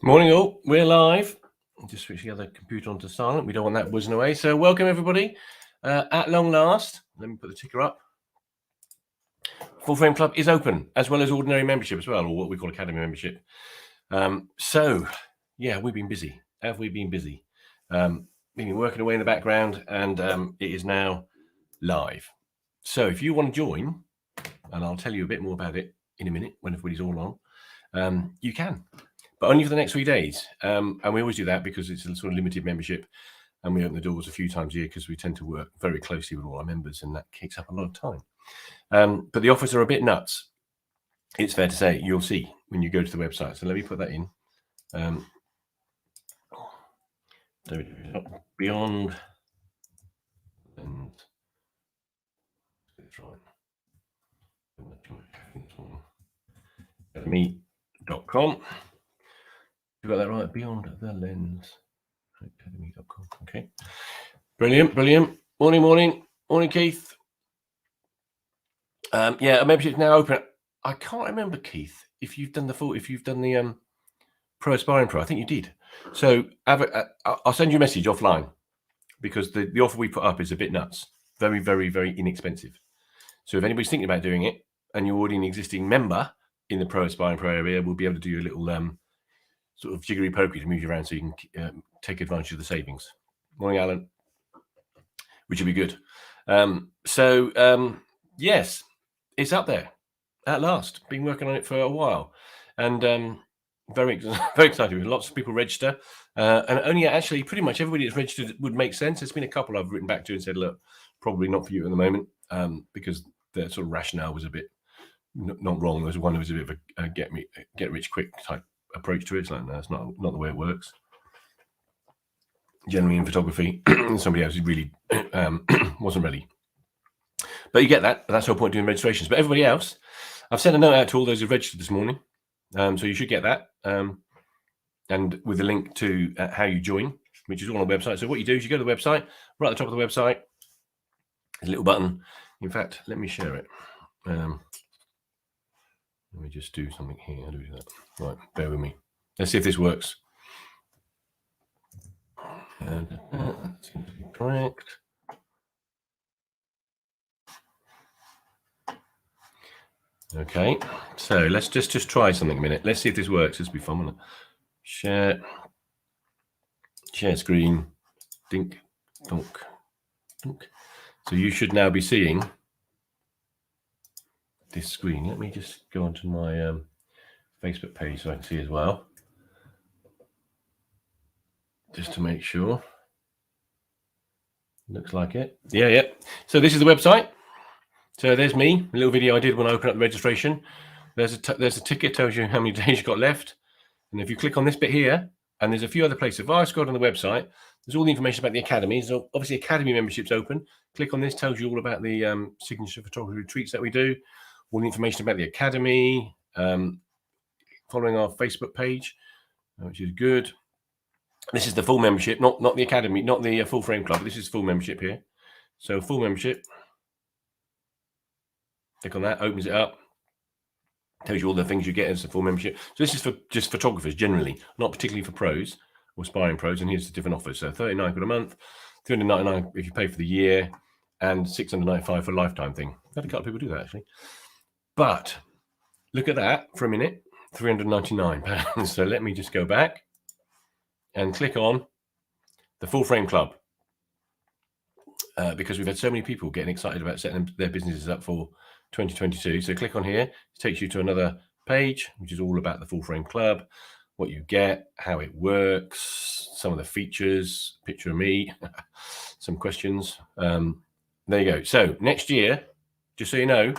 Morning all, we're live. Just switch the other computer onto silent. We don't want that whizzing away. So welcome everybody. At long last, let me put the ticker up. Full Frame Club is open, as well as ordinary membership as well, or what we call Academy membership. So yeah, we've been busy. Have we been busy? We've been working away in the background, and it is now live. So if you want to join, and I'll tell you a bit more about it in a minute when everybody's all on, you can. But only for the next 3 days. And we always do that because it's a sort of limited membership, and we open the doors a few times a year because we tend to work very closely with all our members, and that takes up a lot of time. But the offers are a bit nuts. It's fair to say. You'll see when you go to the website. So let me put that in. Beyond and me.com. You got that right? Beyond the Lens Academy.com. Okay. Brilliant. Morning, Keith. Yeah, a membership's now open. I can't remember, Keith, if you've done the Pro Aspiring Pro. I think you did. So I'll send you a message offline, because the offer we put up is a bit nuts. Very, very, very inexpensive. So if anybody's thinking about doing it and you're already an existing member in the Pro Aspiring Pro area, we'll be able to do a little sort of jiggery pokery to move you around so you can take advantage of the savings. Morning, Alan. Which would be good. Yes, it's up there at last. Been working on it for a while, and very excited. Lots of people register, and only actually pretty much everybody that's registered would make sense. There's been a couple I've written back to and said, look, probably not for you at the moment, because the sort of rationale was a bit not wrong. There was one who was a bit of a get rich quick type approach to it. It's like, no, it's not the way it works. Generally in photography, somebody else who really wasn't ready. But you get that. That's the whole point of doing registrations. But everybody else, I've sent a note out to all those who registered this morning. So you should get that. And with a link to how you join, which is all on the website. So what you do is you go to the website, right at the top of the website, there's a little button. In fact, let me share it. Let me just do something here. How do we do that? Right, bear with me. Let's see if this works. And that seems to be correct. Okay, so let's just try something a minute. Let's see if this works. This will be fun, won't it? Share screen, dink, donk, donk. So you should now be seeing this screen. Let me just go onto my Facebook page so I can see as well, just to make sure. Looks like it. Yeah. So this is the website. So there's me, a little video I did when I opened up the registration. There's a ticket, tells you how many days you've got left. And if you click on this bit here, and there's a few other places. If I scroll on the website, there's all the information about the Academy. So obviously Academy membership's open. Click on this, tells you all about the signature photography retreats that we do. All the information about the Academy, following our Facebook page, which is good. This is the full membership, not the Academy, not the Full Frame Club. This is full membership here. So full membership. Click on that, opens it up, tells you all the things you get as a full membership. So this is for just photographers generally, not particularly for pros or aspiring pros. And here's the different offers. So 39 quid a month, 399 if you pay for the year, and 695 for a lifetime thing. I've had a couple of people do that actually. But look at that for a minute, £399. So let me just go back and click on the Full Frame Club, because we've had so many people getting excited about setting their businesses up for 2022. So click on here. It takes you to another page, which is all about the Full Frame Club, what you get, how it works, some of the features, picture of me, some questions. There you go. So next year, just so you know,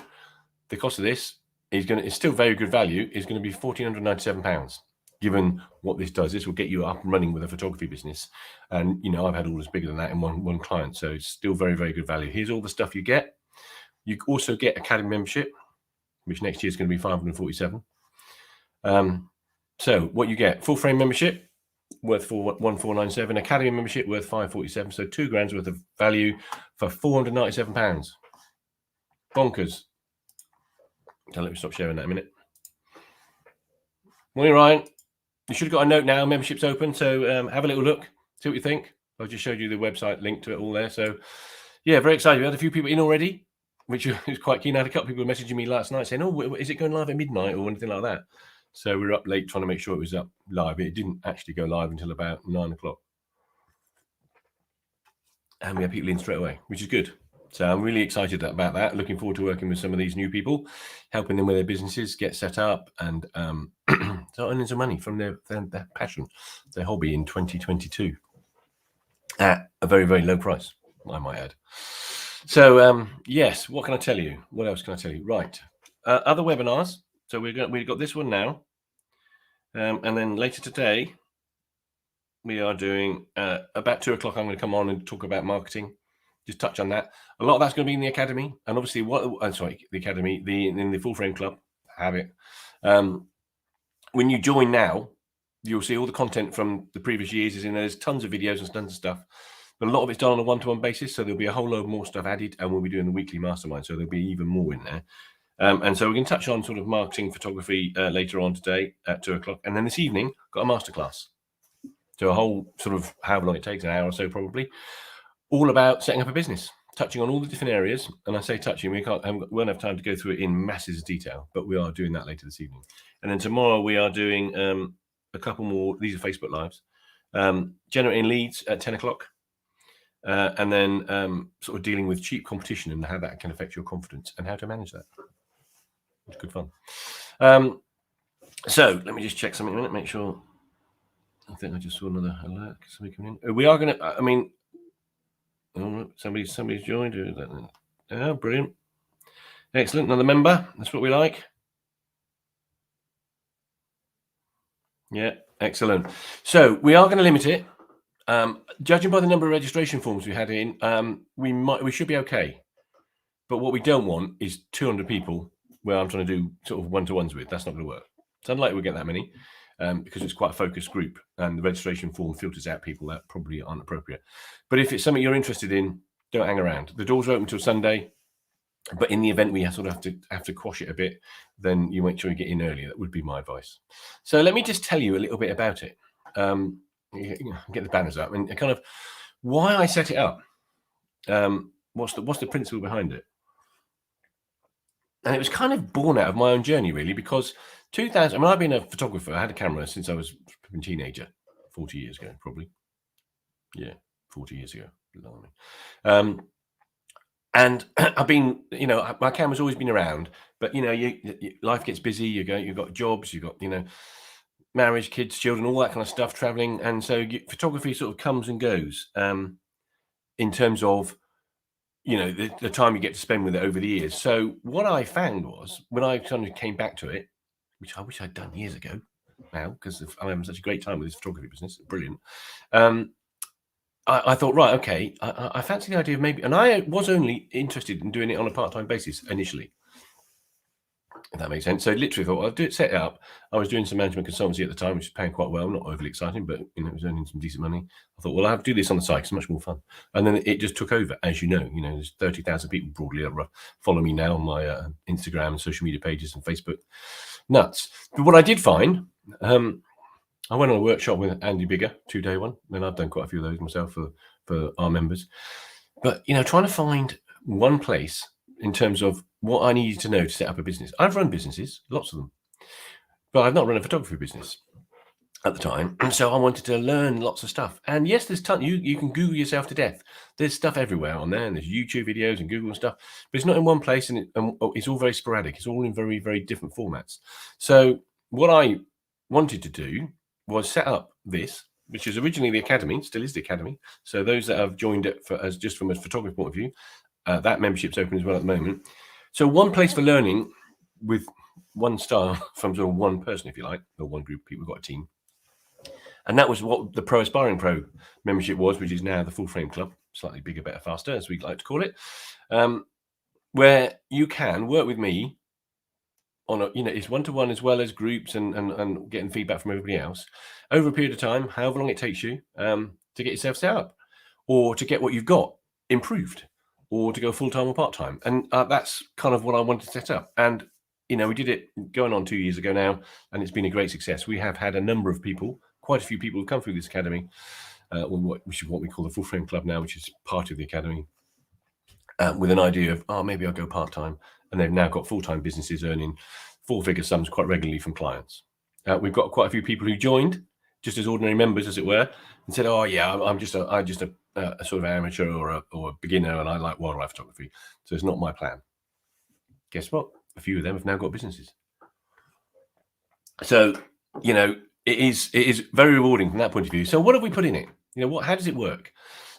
the cost of this is still very good value. Is going to be £1,497. Given what this does, this will get you up and running with a photography business. And I've had orders bigger than that in one client, so it's still very, very good value. Here's all the stuff you get. You also get Academy membership, which next year is going to be £547. So what you get: full frame membership worth £1,497, Academy membership worth £547. So £2,000 worth of value for £497. Bonkers. So let me stop sharing that a minute. Morning, Ryan. you should have got a note now. Membership's open, so have a little look, see what you think. I just showed you the website link to it all there. So yeah, very excited. We had a few people in already, which is quite keen. I had a couple of people messaging me last night saying, "Oh, is it going live at midnight or anything like that?" So we were up late trying to make sure it was up live. It didn't actually go live until about 9 o'clock. And we had people in straight away, which is good. So I'm really excited about that. Looking forward to working with some of these new people, helping them with their businesses get set up and start earning some money from their passion, their hobby in 2022 at a very, very low price, I might add. So yes, what can I tell you? What else can I tell you? Right, other webinars. So we've got this one now, and then later today we are doing about 2 o'clock. I'm going to come on and talk about marketing. Just touch on that. A lot of that's going to be in the academy, and obviously, the academy, in the Full Frame Club. Have it. When you join now, you'll see all the content from the previous years is in there. There's tons of videos and tons of stuff, but a lot of it's done on a one-to-one basis. So there'll be a whole load more stuff added, and we'll be doing the weekly mastermind. So there'll be even more in there. And so we can touch on sort of marketing, photography later on today at 2 o'clock, and then this evening got a masterclass. So a whole sort of however long it takes, an hour or so probably, all about setting up a business, touching on all the different areas. And I say touching, we won't have time to go through it in masses of detail, but we are doing that later this evening. And then tomorrow we are doing a couple more. These are Facebook Lives, generating leads at 10 o'clock. And then sort of dealing with cheap competition and how that can affect your confidence and how to manage that. It's good fun. So let me just check something a minute, make sure. I think I just saw another alert. Somebody coming in. We are going to, I mean, oh, somebody's joined. Oh, brilliant. Excellent. Another member. That's what we like. Yeah, excellent. So we are going to limit it. Judging by the number of registration forms we had in, we should be okay. But what we don't want is 200 people where I'm trying to do sort of one-to-ones with. That's not going to work. It's unlikely we'll get that many because it's quite a focused group and the registration form filters out people that probably aren't appropriate. But if it's something you're interested in, don't hang around. The doors are open till Sunday, but in the event we sort of have to quash it a bit, then you make sure you get in earlier. That would be my advice. So let me just tell you a little bit about it. Get the banners up and kind of why I set it up. What's the principle behind it? And it was kind of born out of my own journey, really, because 2000. I mean, I've been a photographer. I had a camera since I was a teenager, 40 years ago, probably. Yeah, 40 years ago. And I've been, my camera's always been around, but life gets busy. You've got jobs, you've got, marriage, kids, children, all that kind of stuff, traveling, and so photography sort of comes and goes in terms of the time you get to spend with it over the years. So what I found was when I kind of came back to it, which I wish I'd done years ago now because I'm having such a great time with this photography business, brilliant. I thought, right, okay, I fancy the idea of maybe, and I was only interested in doing it on a part-time basis initially, if that makes sense. So literally thought, I'll do it, set it up. I was doing some management consultancy at the time, which was paying quite well, not overly exciting, but it was earning some decent money. I thought, well, I'll have to do this on the side. It's much more fun. And then it just took over, as you know, there's 30,000 people broadly that follow me now on my Instagram and social media pages and Facebook. Nuts. But what I did find, I went on a workshop with Andy Bigger, 2-day one, and I've done quite a few of those myself for our members. But, trying to find one place in terms of what I needed to know to set up a business. I've run businesses, lots of them, but I've not run a photography business at the time. So I wanted to learn lots of stuff. And yes, there's tons. You can Google yourself to death. There's stuff everywhere on there, and there's YouTube videos and Google and stuff, but it's not in one place, and it's all very sporadic. It's all in very, very different formats. So what I wanted to do was set up this, which is originally the Academy, still is the Academy. So those that have joined it just from a photography point of view, that membership's open as well at the moment. So one place for learning with one style from sort of one person, if you like, or one group of people. We've got a team. And that was what the Pro Aspiring Pro membership was, which is now the Full Frame Club, slightly bigger, better, faster, as we like to call it, where you can work with me on it's one-to-one as well as groups and getting feedback from everybody else over a period of time, however long it takes you to get yourself set up or to get what you've got improved or to go full-time or part-time. And that's kind of what I wanted to set up. And we did it going on 2 years ago now, and it's been a great success. We have had a number of people, quite a few people who've come through this academy, which is what we call the Full Frame Club now, which is part of the academy, with an idea of, maybe I'll go part-time. And they've now got full-time businesses earning four-figure sums quite regularly from clients. We've got quite a few people who joined just as ordinary members, as it were, and said, "Oh yeah, I'm just a sort of amateur or a beginner, and I like wildlife photography, so it's not my plan." Guess what? A few of them have now got businesses. So it is very rewarding from that point of view. So what have we put in it? How does it work?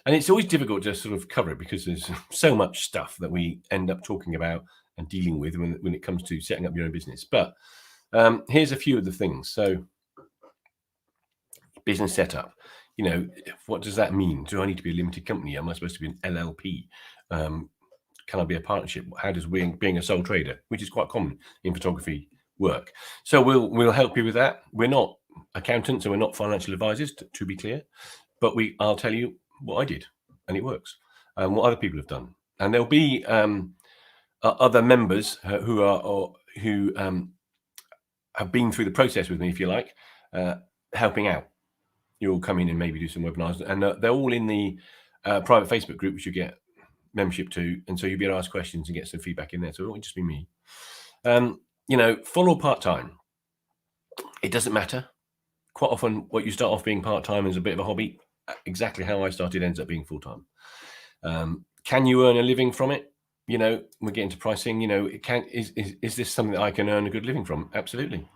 And it's always difficult to sort of cover it because there's so much stuff that we end up talking about and dealing with when it comes to setting up your own business. But here's a few of the things. So business setup, what does that mean? Do I need to be a limited company? Am I supposed to be an LLP? Can I be a partnership? How does being a sole trader, which is quite common in photography, work? So we'll help you with that. We're not accountants and we're not financial advisors, to be clear, but I'll tell you what I did, and it works, and what other people have done. And there'll be other members who have been through the process with me, if you like, helping out. You'll come in and maybe do some webinars, and they're all in the private Facebook group, which you get membership to, and so you'll be able to ask questions and get some feedback in there. So it won't just be me. Full or part-time, it doesn't matter. Quite often what you start off being part-time is a bit of a hobby. Exactly how I started ends up being full-time. Can you earn a living from it? We're getting to pricing. Is this something that I can earn a good living from? Absolutely.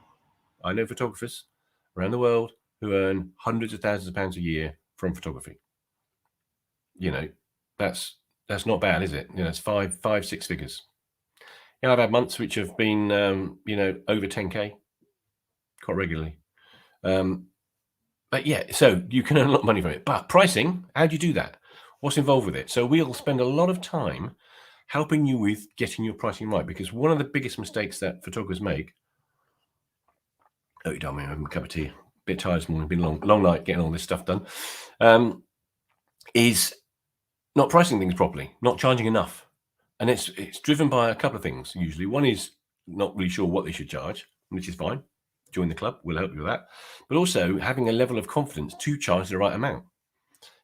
I know photographers around the world who earn hundreds of thousands of pounds a year from photography. That's not bad, is it? It's 6 figures. I've had months which have been over 10k quite regularly. But yeah, so you can earn a lot of money from it. But pricing, how do you do that? What's involved with it? So we'll spend a lot of time helping you with getting your pricing right, because one of the biggest mistakes that photographers make. Oh, you don't mean having a cup of tea. A bit tired this morning. Been a long night getting all this stuff done. Is not pricing things properly, not charging enough, and it's driven by a couple of things. Usually, one is not really sure what they should charge, which is fine. Join the club, we'll help you with that. But also having a level of confidence to charge the right amount.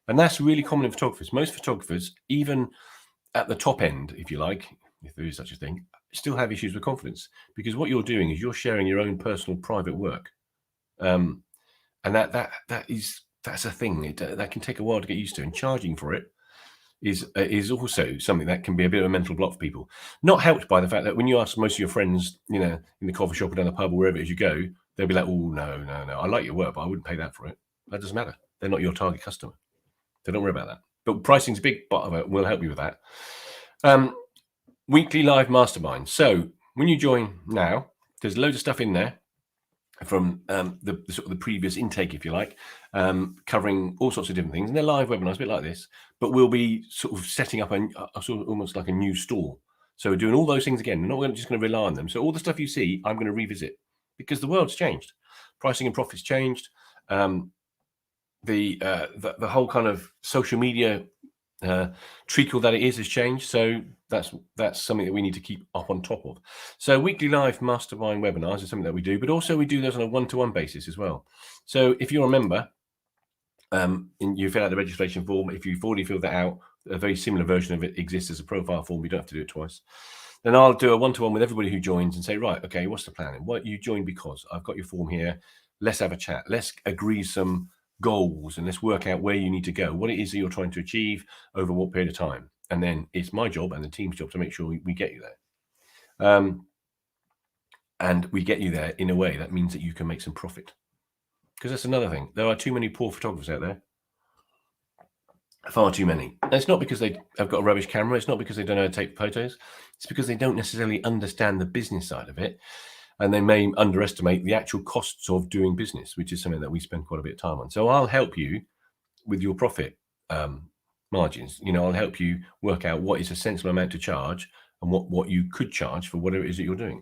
And that's really common in photographers. Most photographers, even at the top end, if you like, if there is such a thing, still have issues with confidence, because what you're doing is you're sharing your own personal private work. And that's a thing that can take a while to get used to, and charging for it is also something that can be a bit of a mental block for people. Not helped by the fact that when you ask most of your friends, in the coffee shop or down the pub or wherever it is you go, they'll be like, "Oh, no, I like your work, but I wouldn't pay that for it." That doesn't matter. They're not your target customer. So don't worry about that. But pricing's a big part of it. We'll help you with that. Weekly live mastermind. So when you join now, there's loads of stuff in there from the sort of the previous intake, if you like, covering all sorts of different things. And they're live webinars, a bit like this, but we'll be sort of setting up a sort of almost like a new store. So we're doing all those things again. We're not just going to rely on them. So all the stuff you see, I'm going to revisit, because the world's changed. Pricing and profits changed. The whole kind of social media treacle that it is has changed. So that's something that we need to keep up on top of. So weekly live mastermind webinars is something that we do, but also we do those on a one-to-one basis as well. So if you're a member, you fill out the registration form. If you've already filled that out, a very similar version of it exists as a profile form. You don't have to do it twice. Then I'll do a one-to-one with everybody who joins and say, right, okay, what's the plan? What you joined because I've got your form here. Let's have a chat. Let's agree some goals and let's work out where you need to go, what it is that you're trying to achieve over what period of time. And then it's my job and the team's job to make sure we get you there. And we get you there in a way that means that you can make some profit. Because that's another thing. There are too many poor photographers out there. Far too many. And it's not because they have got a rubbish camera. It's not because they don't know how to take photos. It's because they don't necessarily understand the business side of it. And they may underestimate the actual costs of doing business, which is something that we spend quite a bit of time on. So I'll help you with your profit margins. I'll help you work out what is a sensible amount to charge and what you could charge for whatever it is that you're doing.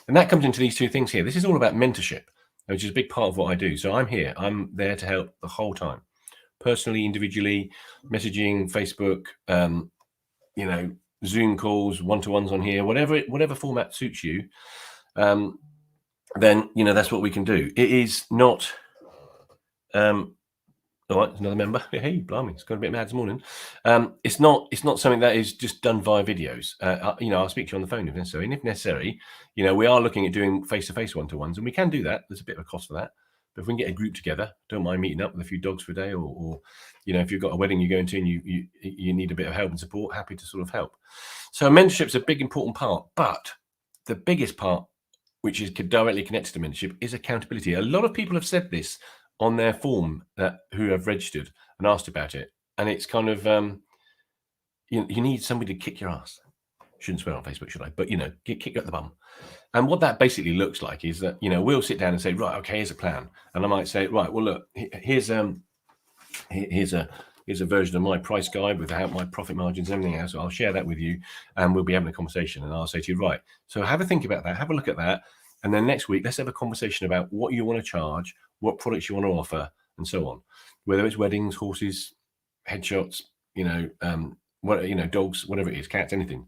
And that comes into these two things here. This is all about mentorship, which is a big part of what I do. So I'm here. I'm there to help the whole time. Personally, individually, messaging, Facebook, Zoom calls, one-to-ones on here, whatever format suits you. then that's what we can do. It is not. All right, there's another member. Hey, blimey, it's got a bit mad this morning. It's not something that is just done via videos. I'll speak to you on the phone if necessary. And if necessary, we are looking at doing face-to-face one-to-ones, and we can do that. There's a bit of a cost for that. But if we can get a group together, don't mind meeting up with a few dogs for a day, or if you've got a wedding you're going to and you need a bit of help and support, happy to sort of help. So mentorship's a big, important part. But the biggest part, which is directly connected to mentorship, is accountability. A lot of people have said this on their form who have registered and asked about it. And it's kind of, you need somebody to kick your ass. Shouldn't swear on Facebook, should I? But, kick you up the bum. And what that basically looks like is that, we'll sit down and say, right, okay, here's a plan. And I might say, right, well, look, here's a version of my price guide with my profit margins and everything else. So I'll share that with you and we'll be having a conversation. And I'll say to you, right, so have a think about that, have a look at that. And then next week, let's have a conversation about what you want to charge, what products you want to offer, and so on. Whether it's weddings, horses, headshots, dogs, whatever it is, cats, anything.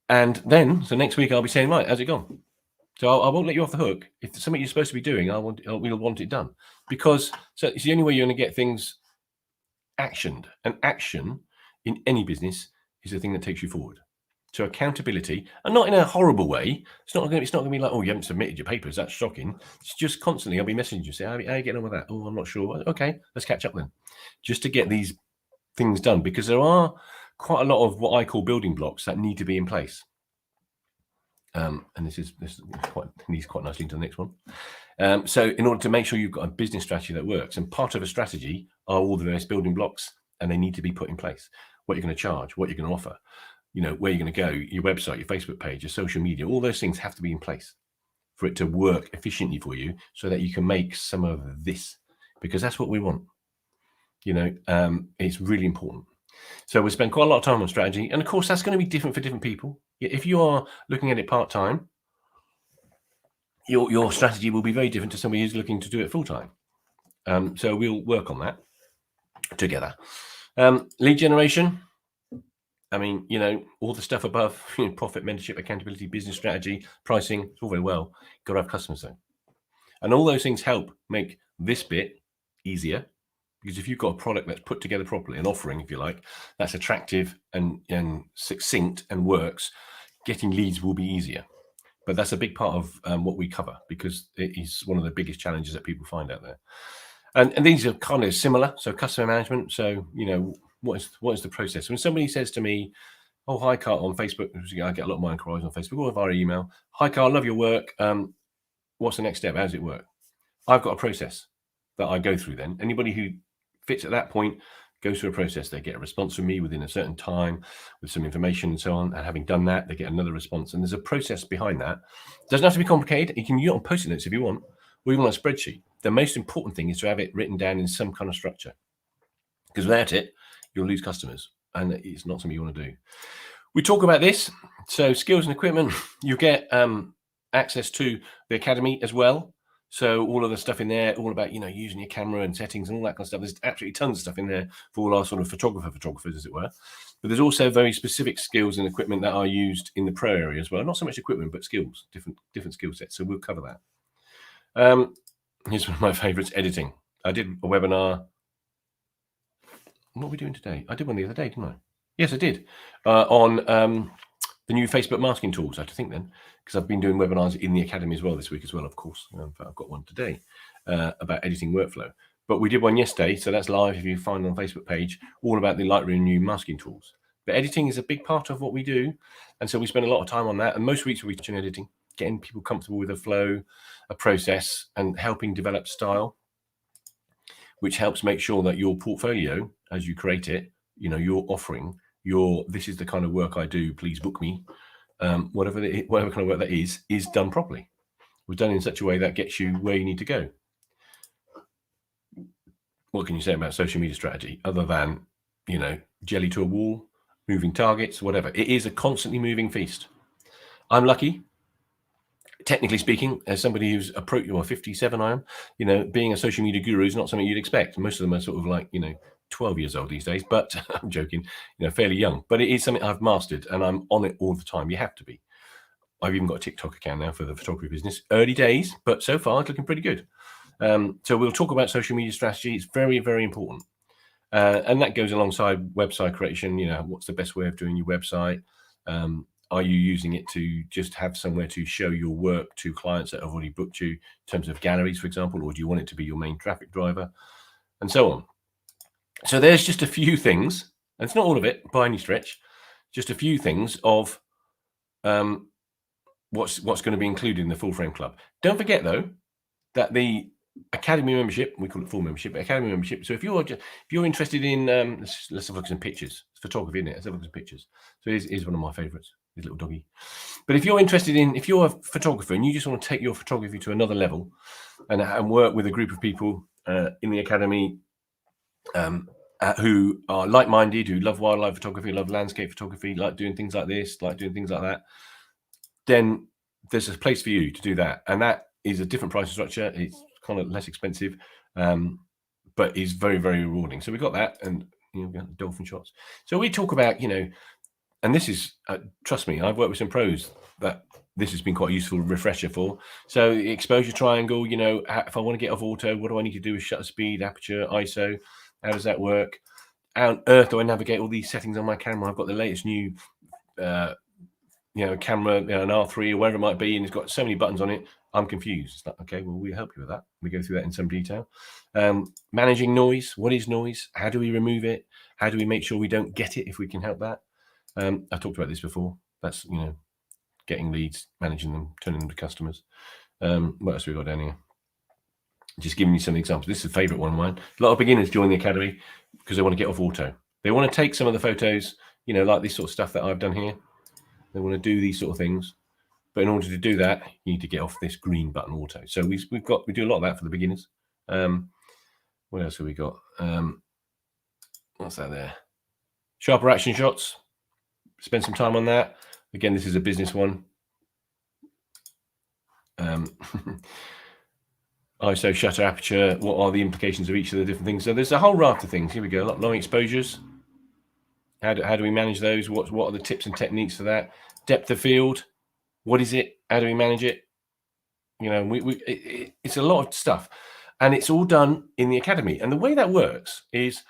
And then, so next week I'll be saying, right, how's it gone? So I won't let you off the hook. If there's something you're supposed to be doing, we'll want it done. Because it's the only way you're going to get things actioned. And action in any business is the thing that takes you forward. So accountability, and not in a horrible way. It's not going to be like, oh, you haven't submitted your papers. That's shocking. It's just constantly, I'll be messaging you, say, how are you getting on with that? Oh, I'm not sure. Okay, let's catch up then. Just to get these things done, because there are quite a lot of what I call building blocks that need to be in place. And this leads quite nicely into the next one. So in order to make sure you've got a business strategy that works, and part of a strategy are all the various building blocks, and they need to be put in place. What you're going to charge, what you're going to offer, where you're going to go, your website, your Facebook page, your social media, all those things have to be in place for it to work efficiently for you so that you can make some of this, because that's what we want. It's really important. So we spend quite a lot of time on strategy. And of course, that's going to be different for different people. If you are looking at it part-time, your strategy will be very different to somebody who's looking to do it full-time. So we'll work on that together. Lead generation. I mean, all the stuff above, profit, mentorship, accountability, business strategy, pricing, it's all very well. You've got to have customers though. And all those things help make this bit easier, because if you've got a product that's put together properly, an offering, if you like, that's attractive and succinct and works, getting leads will be easier. But that's a big part of what we cover, because it is one of the biggest challenges that people find out there. And these are kind of similar. So customer management. So, what is the process? When somebody says to me, oh, hi, Carl, on Facebook, I get a lot of my inquiries on Facebook or via email. Hi, Carl, I love your work. What's the next step? How does it work? I've got a process that I go through then. Anybody who fits at that point goes through a process. They get a response from me within a certain time with some information and so on. And having done that, they get another response. And there's a process behind that. It doesn't have to be complicated. You can use it on Post-it notes if you want, or even on a spreadsheet. The most important thing is to have it written down in some kind of structure, because without it, you'll lose customers, and it's not something you want to do. We talk about this. So skills and equipment, you get access to the academy as well. So all of the stuff in there, all about, using your camera and settings and all that kind of stuff. There's absolutely tons of stuff in there for all our sort of photographers, as it were. But there's also very specific skills and equipment that are used in the pro area as well. Not so much equipment, but skills, different skill sets. So we'll cover that. Here's one of my favorites, editing. I did a webinar. What are we doing today? I did one the other day, didn't I? Yes, I did. On the new Facebook masking tools, I think then, because I've been doing webinars in the academy as well this week as well, of course. I've got one today about editing workflow. But we did one yesterday, so that's live if you find it on the Facebook page, all about the Lightroom new masking tools. But editing is a big part of what we do. And so we spend a lot of time on that. And most weeks we teach editing, getting people comfortable with a flow, a process, and helping develop style, which helps make sure that your portfolio, as you create it, your offering, this is the kind of work I do, please book me, whatever kind of work that is done properly. We're done in such a way that gets you where you need to go. What can you say about social media strategy other than, jelly to a wall, moving targets, whatever? It is a constantly moving feast. I'm lucky, technically speaking, as somebody who's approaching 57, I am, being a social media guru is not something you'd expect. Most of them are sort of like, 12 years old these days, but I'm joking, fairly young. But it is something I've mastered, and I'm on it all the time. You have to be. I've even got a TikTok account now for the photography business. Early days, but so far it's looking pretty good. So we'll talk about social media strategy. It's very, very important. And that goes alongside website creation. What's the best way of doing your website? Are you using it to just have somewhere to show your work to clients that have already booked you in terms of galleries, for example, or do you want it to be your main traffic driver, and so on? So there's just a few things, and it's not all of it by any stretch, just a few things of what's going to be included in the Full Frame Club. Don't forget, though, that the Academy membership, we call it full membership, but Academy membership. So if you're interested in, let's have a look at some pictures. It's photography, isn't it? Let's have a look at some pictures. So here's one of my favorites, his little doggy. But if you're a photographer and you just want to take your photography to another level and work with a group of people in the Academy who are like-minded, who love wildlife photography, love landscape photography, like doing things like this, like doing things like that, then there's a place for you to do that. And that is a different pricing structure. It's kind of less expensive, but is very, very rewarding. So we got that, and dolphin shots. So we talk about, and this is, trust me, I've worked with some pros that this has been quite a useful refresher for. So the exposure triangle, if I want to get off auto, what do I need to do with shutter speed, aperture, ISO? How does that work? How on earth do I navigate all these settings on my camera? I've got the latest new camera, an R3 or whatever it might be, and it's got so many buttons on it. I'm confused. It's like, okay, well, we'll help you with that. We go through that in some detail. Managing noise. What is noise? How do we remove it? How do we make sure we don't get it if we can help that? I talked about this before. That's, getting leads, managing them, turning them to customers. What else have we got down here? Just giving you some examples. This is a favorite one of mine. A lot of beginners join the Academy because they want to get off auto. They want to take some of the photos, like this sort of stuff that I've done here. They want to do these sort of things. But in order to do that, you need to get off this green button auto. So we do a lot of that for the beginners. What else have we got? What's that there? Sharper action shots. Spend some time on that. Again, this is a business one. ISO, shutter, aperture. What are the implications of each of the different things? So there's a whole raft of things. Here we go. Long exposures. How do we manage those? What are the tips and techniques for that? Depth of field. What is it? How do we manage it? It's a lot of stuff, and it's all done in the Academy. And the way that works is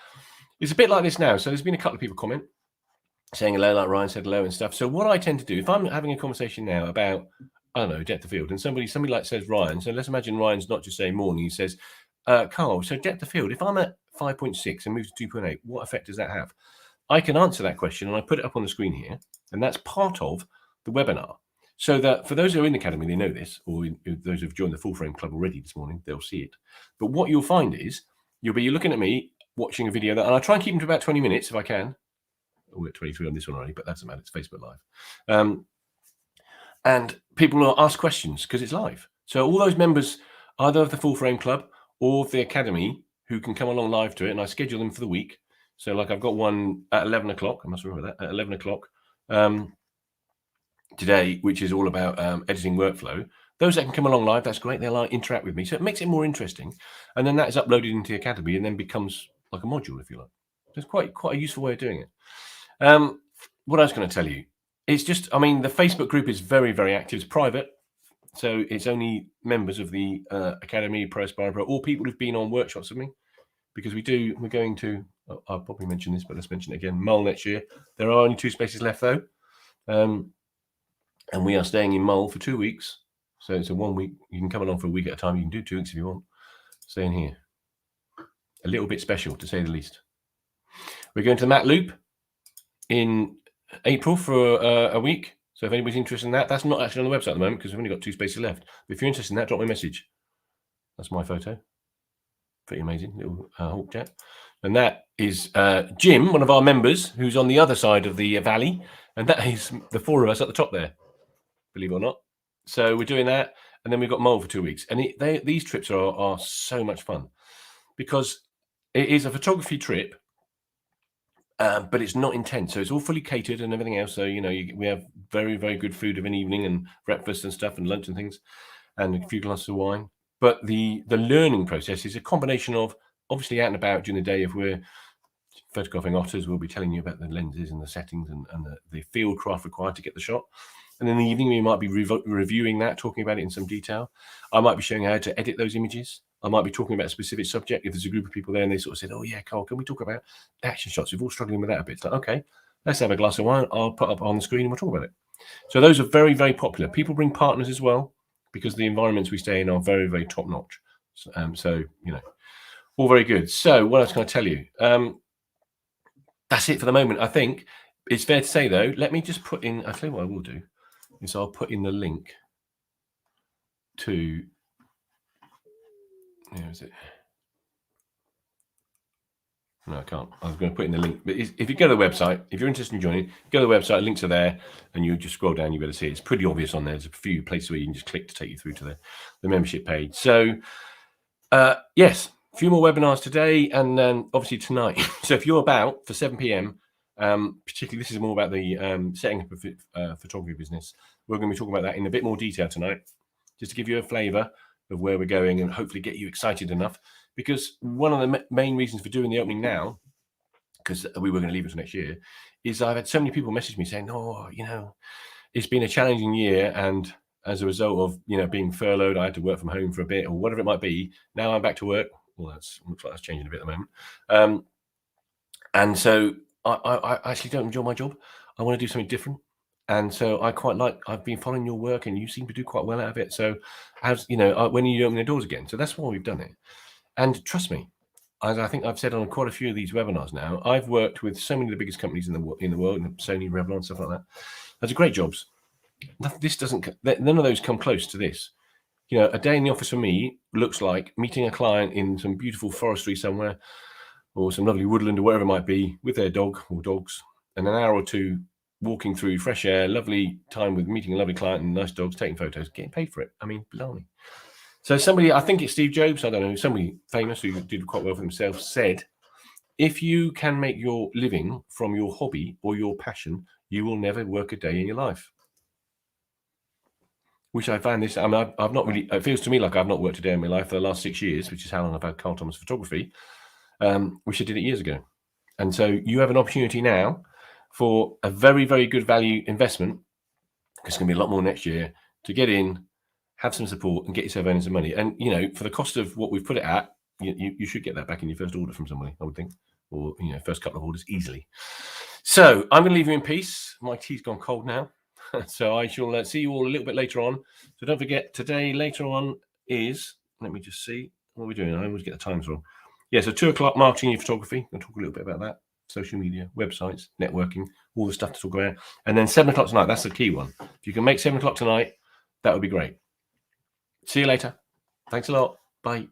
it's a bit like this now. So there's been a couple of people comment saying hello, like Ryan said hello and stuff. So what I tend to do, if I'm having a conversation now about, I don't know, depth of field, and somebody like says Ryan. So let's imagine Ryan's not just saying morning. He says, Carl, so depth of field, if I'm at 5.6 and move to 2.8, what effect does that have? I can answer that question, and I put it up on the screen here, and that's part of the webinar. So that for those who are in the Academy, they know this, or those who've joined the Full Frame Club already this morning, they'll see it. But what you'll find is you're looking at me watching a video, and I try and keep them to about 20 minutes if I can. We're at 23 on this one already, but that doesn't matter. It's Facebook Live. And people will ask questions because it's live. So all those members, either of the Full Frame Club or of the Academy, who can come along live to it, and I schedule them for the week. So like I've got one at 11 o'clock. I must remember that, at 11 o'clock. Today, which is all about editing workflow. Those that can come along live, that's great. They'll interact with me. So it makes it more interesting. And then that is uploaded into the Academy and then becomes like a module, if you like. So it's quite a useful way of doing it. What I was going to tell you, it's just, the Facebook group is very, very active. It's private. So it's only members of the Academy, Pro Aspire Pro, or people who've been on workshops with me. Because we're going to, I'll probably mention this, but let's mention it again, Mull next year. There are only 2 spaces left though. And we are staying in Mull for 2 weeks. So it's a 1 week. You can come along for a week at a time. You can do 2 weeks if you want. Stay in here. A little bit special, to say the least. We're going to the Mat Loop in April for a week. So if anybody's interested in that, that's not actually on the website at the moment because we've only got 2 spaces left. But if you're interested in that, drop me a message. That's my photo. Pretty amazing little hawk chat. And that is Jim, one of our members, who's on the other side of the valley. And that is the 4 of us at the top there, believe it or not. So we're doing that. And then we've got Mull for 2 weeks. And these trips are so much fun because it is a photography trip, but it's not intense. So it's all fully catered and everything else. So, we have very, very good food of an evening and breakfast and stuff and lunch and things and a few glasses of wine. But the learning process is a combination of obviously out and about during the day. If we're photographing otters, we'll be telling you about the lenses and the settings and the field craft required to get the shot. And in the evening, we might be reviewing that, talking about it in some detail. I might be showing how to edit those images. I might be talking about a specific subject. If there's a group of people there and they sort of said, oh yeah, Carl, can we talk about action shots? We're all struggling with that a bit. It's like, okay, let's have a glass of wine. I'll put up on the screen and we'll talk about it. So those are very, very popular. People bring partners as well because the environments we stay in are very, very top notch. So, you know, all very good. So what else can I tell you? That's it for the moment. I think it's fair to say, though, let me just put in, I'll tell you what I will do, is I'll put in the link to, where is it? No, I can't. I was going to put in the link. But if you go to the website, if you're interested in joining, go to the website, links are there, and you just scroll down, you'll be able to see it. It's pretty obvious on there. There's a few places where you can just click to take you through to the membership page. So, yes, a few more webinars today and then obviously tonight. So if you're about for 7 p.m., particularly this is more about the setting up a photography business. We're going to be talking about that in a bit more detail tonight, just to give you a flavour of where we're going and hopefully get you excited enough. Because one of the main reasons for doing the opening now, because we were going to leave it to next year, is I've had so many people message me saying, oh, you know, it's been a challenging year. And as a result of, you know, being furloughed, I had to work from home for a bit or whatever it might be. Now I'm back to work. Well, looks like that's changing a bit at the moment. And so I actually don't enjoy my job. I want to do something different. And so I've been following your work and you seem to do quite well out of it. So when are you opening the doors again? So that's why we've done it. And trust me, as I think I've said on quite a few of these webinars now, I've worked with so many of the biggest companies in the world, Sony, Revlon, stuff like that. Those are great jobs. None of those come close to this. You know, a day in the office for me looks like meeting a client in some beautiful forestry somewhere or some lovely woodland or wherever it might be with their dog or dogs, and an hour or two walking through fresh air, lovely time with meeting a lovely client and nice dogs, taking photos, getting paid for it. I mean, blimey. So somebody, I think it's Steve Jobs, I don't know, somebody famous who did quite well for himself said, if you can make your living from your hobby or your passion, you will never work a day in your life. Which I found this, I mean, I've not really, it feels to me like I've not worked a day in my life for the last 6 years, which is how long I've had Carl Thomas Photography. Wish I did it years ago. And so you have an opportunity now for a very, very good value investment, because it's going to be a lot more next year, to get in, have some support and get yourself earning some money. And, you know, for the cost of what we've put it at, you should get that back in your first order from somebody, I would think, or, you know, first couple of orders easily. So I'm going to leave you in peace. My tea's gone cold now. So I shall see you all a little bit later on. So don't forget, today, later on is, let me just see what we're doing. I always get the times wrong. Yeah, so 2 o'clock, marketing and photography. I'll talk a little bit about that. Social media, websites, networking, all the stuff to talk about. And then 7 o'clock tonight, that's the key one. If you can make 7 o'clock tonight, that would be great. See you later. Thanks a lot. Bye.